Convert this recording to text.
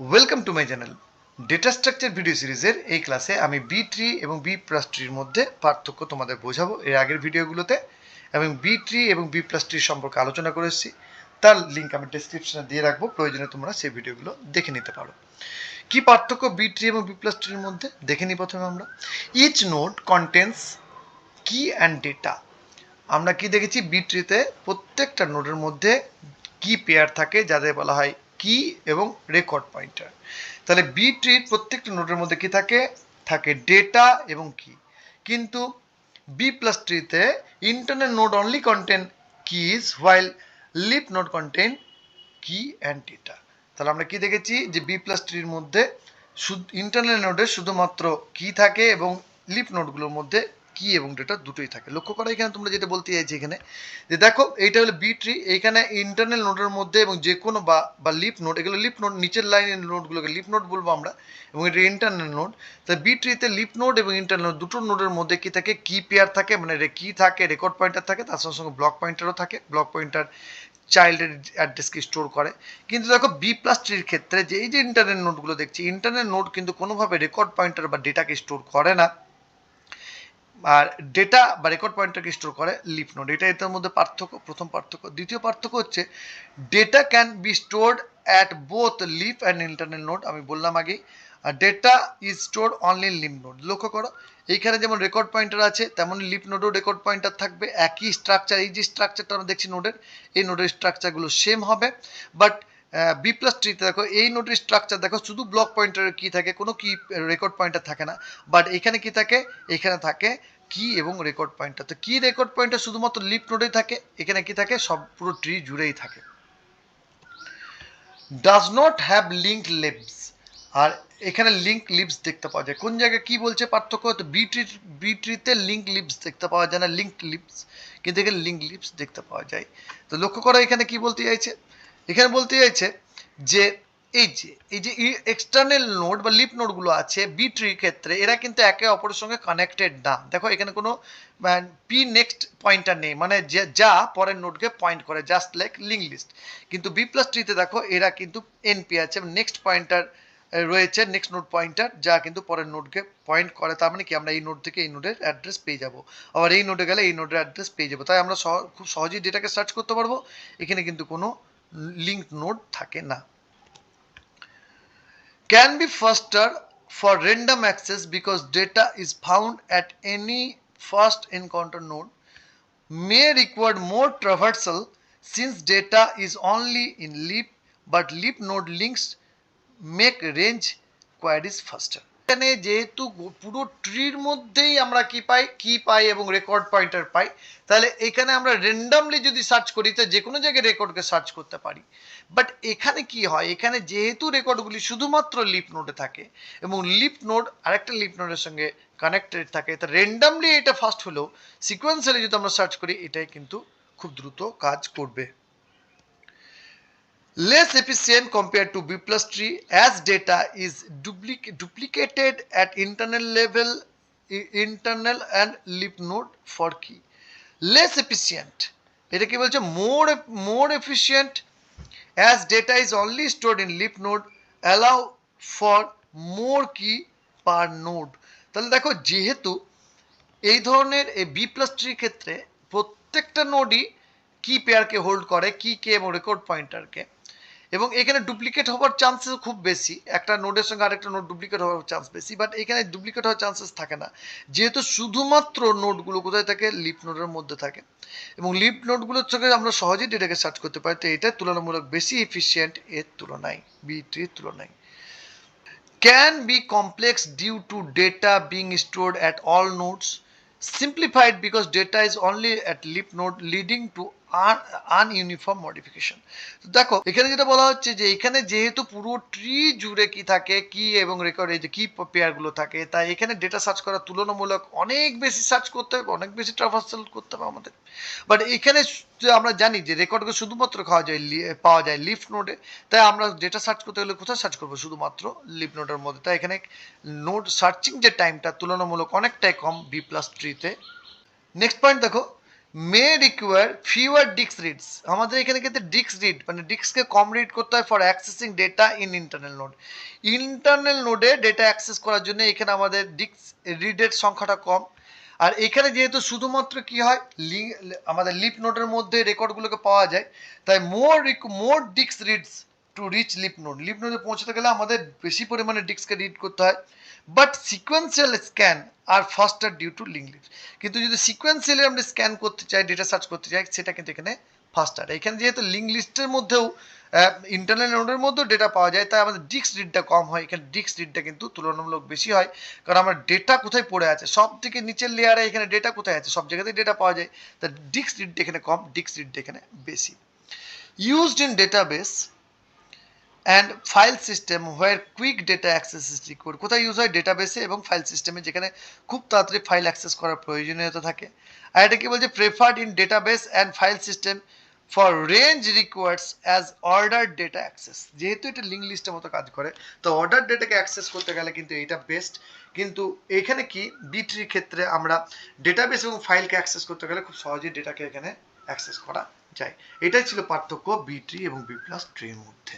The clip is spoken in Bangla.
Welcome to my channel. Data structure video সিরিজের এই ক্লাসে আমি বি ট্রি এবং বি প্লাস ট্রির মধ্যে পার্থক্য তোমাদের বোঝাবো। এর আগের ভিডিওগুলোতে এবং বি ট্রি এবং বি প্লাস ট্রির সম্পর্কে আলোচনা করে এসেছি। তার লিঙ্ক আমি ডেসক্রিপশনে দিয়ে রাখবো, প্রয়োজনে তোমরা সেই ভিডিওগুলো দেখে নিতে পারো। কি পার্থক্য বি ট্রি এবং বি প্লাস ট্রির মধ্যে দেখে নিই প্রথমে আমরা। ইচ নোড কন্টেন্স কি অ্যান্ড ডেটা। আমরা কি দেখেছি, বি ট্রিতে প্রত্যেকটা নোডের মধ্যে কি পেয়ার থাকে যাদের বলা হয় কি এবং রেকর্ড পয়েন্টার। তাহলে বি ট্রির প্রত্যেকটা নোডের মধ্যে কি থাকে, থাকে ডেটা এবং কি। কিন্তু বি প্লাস ট্রিতে internal node only content keys while leaf node content key and data. তাহলে আমরা কি দেখেছি যে বি প্লাস ট্রির মধ্যে ইন্টারনাল নোডে শুধুমাত্র কি থাকে এবং লিফ নোডগুলোর মধ্যে কি এবং ডেটা দুটোই থাকে। লক্ষ্য করো এখানে তোমরা যেটা বলতে চাইছি এখানে যে দেখো এইটা হলো বি ট্রি, এইখানে ইন্টারনাল নোডের মধ্যে এবং যে কোনো বা লিফ নোড, এগুলো লিফ নোড, নিচের লাইনের নোডগুলোকে লিফ নোড বলবো আমরা, এবং এটা ইন্টারনাল নোড। তাই বি ট্রিতে লিফ নোড এবং ইন্টারনাল নোড দুটো নোডের মধ্যে কি থাকে, কি পেয়ার থাকে, মানে কি থাকে, রেকর্ড পয়েন্টার থাকে, তার সঙ্গে সঙ্গে ব্লক পয়েন্টারও থাকে। ব্লক পয়েন্টার চাইল্ডের অ্যাড্রেসকে স্টোর করে। কিন্তু দেখো বি প্লাস ট্রির ক্ষেত্রে যে এই যে ইন্টারনাল নোডগুলো দেখছি, ইন্টারনাল নোড কিন্তু কোনোভাবে রেকর্ড পয়েন্টার বা ডেটাকে স্টোর করে না, আর ডেটা বা রেকর্ড পয়েন্টারকে স্টোর করে লিফ নোড। এটা এটার মধ্যে পার্থক্য, প্রথম পার্থক্য। দ্বিতীয় পার্থক্য হচ্ছে data can be stored at both leaf and internal node. আমি বললাম আগেই, আর data is stored only leaf node. লক্ষ্য করো এইখানে যেমন রেকর্ড পয়েন্টার আছে তেমন লিফ নোডেও রেকর্ড পয়েন্টার থাকবে, একই স্ট্রাকচার। এই যে স্ট্রাকচারটা আমরা দেখছি নোডের, এই নোডের স্ট্রাকচারগুলো সেম হবে। বাট বি প্লাস ট্রিতে দেখো এই নোডের স্ট্রাকচার দেখো, শুধু ব্লক পয়েন্টারের কি থাকে, কোনো কি রেকর্ড পয়েন্টার থাকে না। বাট এখানে কি থাকে, এখানে থাকে কি এবং রেকর্ড পয়েন্টার। তো কি রেকর্ড পয়েন্টার শুধুমাত্র লিফ নোডেই থাকে, এখানে কি থাকে, সব পুরো ট্রি জুড়েই থাকে। Does not have link leaves, আর এখানে লিঙ্ক লিভস দেখতে পাওয়া যায়। কোন জায়গায় কি বলছে পার্থক্য, তো বি ট্রিতে লিঙ্ক লিভস দেখতে পাওয়া যায় না, লিঙ্ক লিভস, কিন্তু এখানে লিঙ্ক লিভস দেখতে পাওয়া যায়। তো লক্ষ্য করো এখানে কি বলতে চাইছে, এখানে বলতে চাইছে যে এই যে এক্সটার্নাল নোড বা লিফ নোডগুলো আছে বি ট্রির ক্ষেত্রে, এরা কিন্তু একে অপরের সঙ্গে কানেক্টেড না। দেখো এখানে কোনো পি নেক্সট পয়েন্টার নেই, মানে যা পরের নোডকে পয়েন্ট করে, জাস্ট লাইক লিঙ্ক লিস্ট। কিন্তু বি প্লাস ট্রিতে দেখো এরা কিন্তু এনপি আছে, নেক্সট পয়েন্টার রয়েছে, নেক্সট নোড পয়েন্টার, যা কিন্তু পরের নোডকে পয়েন্ট করে। তার মানে কি, আমরা এই নোড থেকে এই নোডের অ্যাড্রেস পেয়ে যাব, আবার এই নোডে গেলে এই নোডের অ্যাড্রেস পেয়ে যাবো। তাই আমরা খুব সহজেই ডেটাকে সার্চ করতে পারবো, এখানে কিন্তু কোনো লিঙ্ক নোড থাকে না। Can be faster for random access because data is found at any first encounter node, may require more traversal since data is only in leaf, but leaf node links make range queries faster. এখানে যেহেতু পুরো ট্রির মধ্যেই আমরা কি পাই এবং রেকর্ড পয়েন্টার পাই, তাহলে এখানে আমরা র্যান্ডমলি যদি সার্চ করি তো যে কোনো জায়গায় রেকর্ডকে সার্চ করতে পারি। বাট এখানে কি হয়, এখানে যেহেতু রেকর্ডগুলি শুধুমাত্র লিফ নোডে থাকে এবং লিফ নোড আরেকটা লিফ নোডের সঙ্গে কানেক্টেড থাকে, তা র্যান্ডমলি এটা ফাস্ট হলেও সিকোয়েন্সিয়ালি যদি আমরা সার্চ করি এটাই কিন্তু খুব দ্রুত কাজ করবে। Less efficient compared to B plus tree as data is duplicated at internal level, internal and leaf node for key. Less efficient, এটা কি বলছে, more efficient as data is only stored in leaf node, allow for more key per node. তাহলে দেখো যেহেতু এই ধরনের এই বি প্লাস ট্রির ক্ষেত্রে প্রত্যেকটা নোডই কি পেয়ারকে হোল্ড করে, কি কে এবং রেকর্ড পয়েন্টারকে, এবং এখানে ডুপ্লিকেট হওয়ার চান্সেস খুব বেশি, একটা নোডের সঙ্গে আরেকটা নোড ডুপ্লিকেট হওয়ার চান্স বেশি। বাট এখানে ডুপ্লিকেট হওয়ার চান্সেস থাকে না, যেহেতু শুধুমাত্র নোডগুলো কোথায় থাকে, লিফ নোডের মধ্যে থাকে, এবং লিফ নোডগুলোর সঙ্গে আমরা সহজেই ডেটাকে সার্চ করতে পারি। তো এটা তুলনামূলক বেশি এফিসিয়েন্ট এর তুলনায়, বি ট্রির তুলনায়। Can be complex due to data being stored at all nodes, simplified because data is only at leaf node leading to ununiform modification. তো দেখো এখানে যেটা বলা হচ্ছে যে এখানে যেহেতু পুরো ট্রি জুড়ে কি থাকে, কি এবং রেকর্ড, এই যে কি পেয়ারগুলো থাকে, তাই এখানে ডেটা সার্চ করা তুলনামূলক অনেক বেশি সার্চ করতে হবে, অনেক বেশি ট্রাভার্সাল করতে হবে আমাদের। বাট এখানে আমরা জানি যে রেকর্ডকে শুধুমাত্র পাওয়া যায় লিফ নোডে, তাই আমরা ডেটা সার্চ করতে গেলে কোথায় সার্চ করবো, শুধুমাত্র লিফ নোডের মধ্যে। তাই এখানে নোড সার্চিং যে টাইমটা তুলনামূলক অনেকটাই কম বি প্লাস ট্রিতে। নেক্সট পয়েন্ট দেখো, may require fewer disk reads. আমাদের এখানে কিন্তু ডিস্ক রিড মানে ডিস্ককে কম রিড করতে হয় for accessing data in internal node. Internal নোডে ডেটা অ্যাক্সেস করার জন্য এখানে আমাদের ডিস্ক রিডের সংখ্যাটা কম। আর এখানে যেহেতু শুধুমাত্র কি হয় আমাদের লিপ নোডের মধ্যে রেকর্ডগুলোকে পাওয়া যায়, তাই more disk reads to reach leaf node. Leaf নোডে পৌঁছতে গেলে আমাদের বেশি পরিমাণে ডিস্ককে রিড করতে হয়। But sequential scan are faster due to link list. কিন্তু যদি সিকোয়েন্সিয়ালি আমরা স্ক্যান করতে চাই, ডেটা সার্চ করতে চাই, সেটা কিন্তু এখানে ফাস্টার। এখানে যেহেতু লিঙ্ক লিস্টের মধ্যেও ইন্টারনাল নোডের মধ্যেও ডেটা পাওয়া যায়, তাই আমাদের ডিস্ক রিডটা কম হয়। এখানে ডিস্ক রিডটা কিন্তু তুলনামূলক বেশি হয়, কারণ আমার ডেটা কোথায় পড়ে আছে, সব থেকে নিচের লেয়ারে এখানে ডেটা কোথায় আছে, সব জায়গাতেই ডেটা পাওয়া যায়। তা ডিস্ক রিডটা এখানে কম, ডিস্ক রিডটা এখানে বেশি। Used in database and file system where quick data access is required. কোথায় ইউজ হয়? ডেটাবেসে এবং ফাইল সিস্টেমে, যেখানে খুব তাড়াতাড়ি ফাইল অ্যাক্সেস করার প্রয়োজনীয়তা থাকে। আর এটা কি বলছে? Preferred in database and file system for range requires as order data access. যেহেতু এটা লিঙ্ক লিস্টের মতো কাজ করে, তো অর্ডার ডেটাকে অ্যাক্সেস করতে গেলে কিন্তু এটা বেস্ট। কিন্তু এখানে কি বি3 ক্ষেত্রে আমরা ডেটাবেস এবং ফাইলকে অ্যাক্সেস করতে গেলে খুব সহজেই ডেটাকে এখানে অ্যাক্সেস করা যায়। এটাই ছিল পার্থক্য বি3 এবং বি প্লাস ট্রির মধ্যে।